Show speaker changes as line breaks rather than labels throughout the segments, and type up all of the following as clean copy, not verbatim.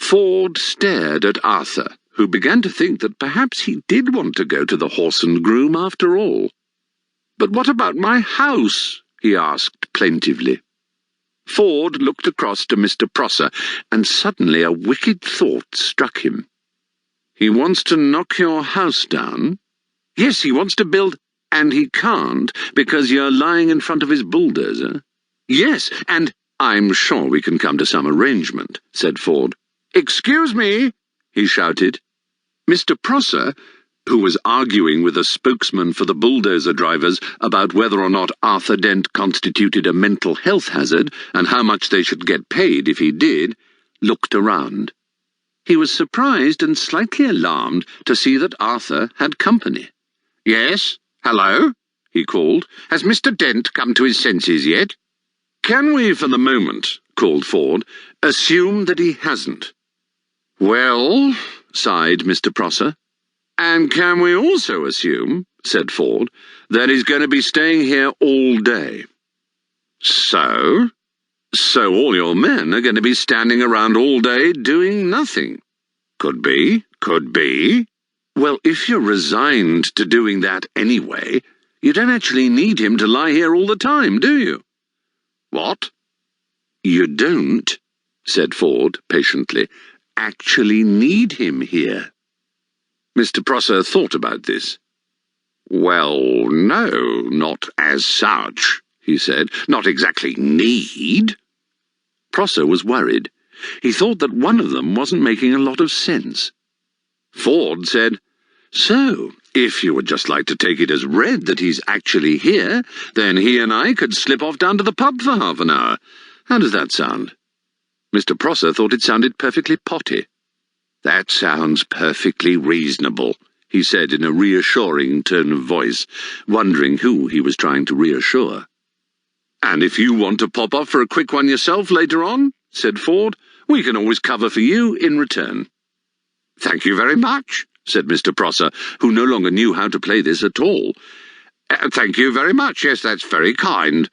Ford stared at Arthur, who began to think that perhaps he did want to go to the Horse and Groom after all. "But what about my house?" he asked plaintively. Ford looked across to Mr. Prosser, and suddenly a wicked thought struck him. "He wants to knock your house down?" "Yes, he wants to build—" "And he can't, because you're lying in front of his bulldozer?" "Yes, and—" "I'm sure we can come to some arrangement," said Ford. "Excuse me!" he shouted. Mr. Prosser, who was arguing with a spokesman for the bulldozer drivers about whether or not Arthur Dent constituted a mental health hazard and how much they should get paid if he did, looked around. He was surprised and slightly alarmed to see that Arthur had company. "Yes? Hello?" he called. "Has Mr. Dent come to his senses yet?" "Can we, for the moment," called Ford, "assume that he hasn't?" "Well," sighed Mr. Prosser. "And can we also assume," said Ford, "that he's going to be staying here all day?" So all your men are going to be standing around all day doing nothing? Could be, could be. Well, if you're resigned to doing that anyway, you don't actually need him to lie here all the time, do you? What? You don't, said Ford patiently, actually need him here. Mr. Prosser thought about this. "Well, no, not as such," he said. "Not exactly need." Prosser was worried. He thought that one of them wasn't making a lot of sense. Ford said, "So, if you would just like to take it as read that he's actually here, then he and I could slip off down to the pub for half an hour. How does that sound?" Mr. Prosser thought it sounded perfectly potty. "That sounds perfectly reasonable," he said in a reassuring tone of voice, wondering who he was trying to reassure. "And if you want to pop off for a quick one yourself later on," said Ford, "we can always cover for you in return." "Thank you very much," said Mr. Prosser, who no longer knew how to play this at all. "Thank you very much, yes, that's very kind."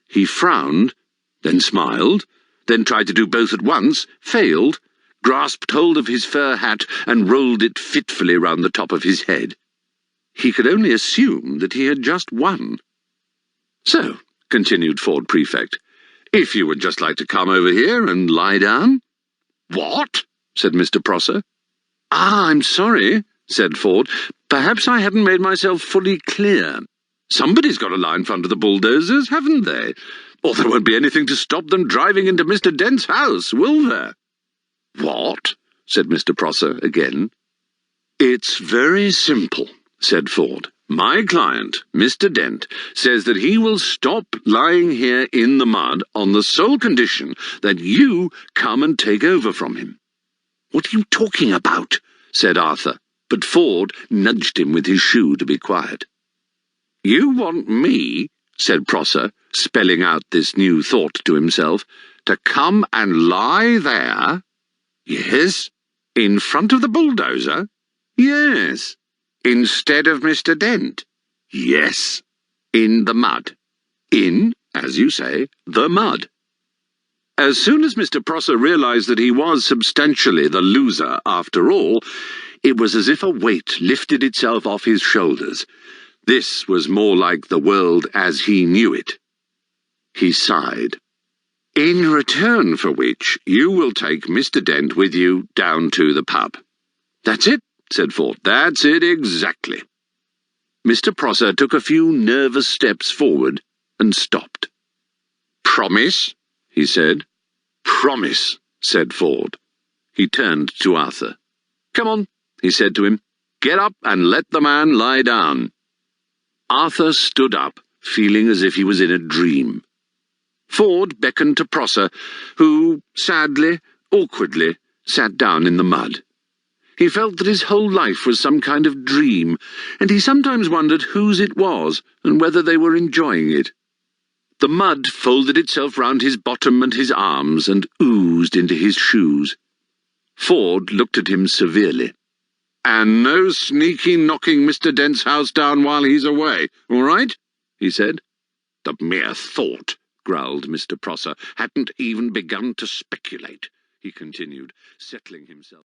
He frowned, then smiled, then tried to do both at once, failed, grasped hold of his fur hat and rolled it fitfully round the top of his head. He could only assume that he had just won. "So," continued Ford Prefect, "if you would just like to come over here and lie down—" "What?" said Mr. Prosser. "I'm sorry," said Ford. "Perhaps I hadn't made myself fully clear. Somebody's got to lie in front of the bulldozers, haven't they? Or there won't be anything to stop them driving into Mr. Dent's house, will there?" "What?" said Mr. Prosser again. "It's very simple," said Ford. "My client, Mr. Dent, says that he will stop lying here in the mud on the sole condition that you come and take over from him." "What are you talking about?" said Arthur, but Ford nudged him with his shoe to be quiet. "You want me," said Prosser, spelling out this new thought to himself, "to come and lie there?" "Yes." "In front of the bulldozer?" "Yes." "Instead of Mr. Dent?" "Yes." "In the mud?" "In, as you say, the mud." As soon as Mr. Prosser realized that he was substantially the loser after all, it was as if a weight lifted itself off his shoulders. This was more like the world as he knew it. He sighed. "In return for which, you will take Mr. Dent with you down to the pub." "That's it," said Ford. "That's it exactly." Mr. Prosser took a few nervous steps forward and stopped. "Promise?" he said. "Promise," said Ford. He turned to Arthur. "Come on," he said to him. "Get up and let the man lie down." Arthur stood up, feeling as if he was in a dream. Ford beckoned to Prosser, who, sadly, awkwardly, sat down in the mud. He felt that his whole life was some kind of dream, and he sometimes wondered whose it was and whether they were enjoying it. The mud folded itself round his bottom and his arms and oozed into his shoes. Ford looked at him severely. "And no sneaky knocking Mr. Dent's house down while he's away, all right?" he said. "The mere thought," growled Mr. Prosser, "hadn't even begun to speculate." he continued, settling himself.